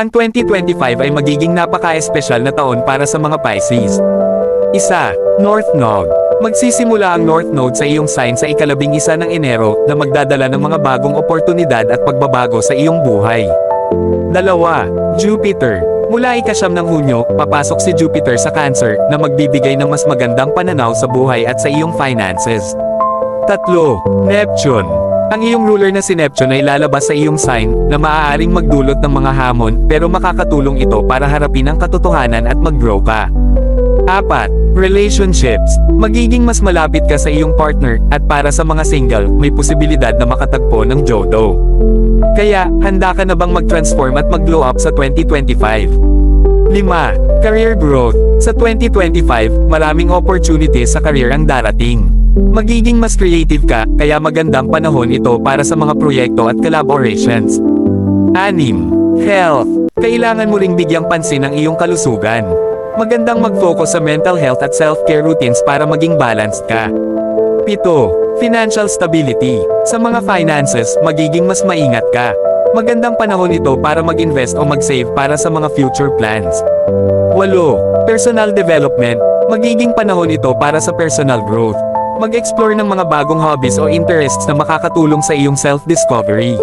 Ang 2025 ay magiging napaka-espesyal na taon para sa mga Pisces. Isa, North Node. Magsisimula ang North Node sa iyong sign sa ika-11 ng Enero na magdadala ng mga bagong oportunidad at pagbabago sa iyong buhay. Dalawa, Jupiter. Mula ika-9 ng Hunyo, papasok si Jupiter sa Cancer na magbibigay ng mas magandang pananaw sa buhay at sa iyong finances. Tatlo, Neptune. Ang iyong ruler na si Neptune ay lalabas sa iyong sign na maaaring magdulot ng mga hamon pero makakatulong ito para harapin ang katotohanan at mag-grow ka. Apat, relationships. Magiging mas malapit ka sa iyong partner at para sa mga single, may posibilidad na makatagpo ng jodoh. Kaya, handa ka na bang mag-transform at mag-glow up sa 2025? 5. Career growth. Sa 2025, maraming opportunities sa career ang darating. Magiging mas creative ka, kaya magandang panahon ito para sa mga proyekto at collaborations. 6. Health. Kailangan mo ring bigyang pansin ang iyong kalusugan. Magandang mag-focus sa mental health at self-care routines para maging balanced ka. 7. Financial stability. Sa mga finances, magiging mas maingat ka. Magandang panahon ito para mag-invest o mag-save para sa mga future plans. 8. Personal development. Magiging panahon ito para sa personal growth. Mag-explore ng mga bagong hobbies o interests na makakatulong sa iyong self-discovery.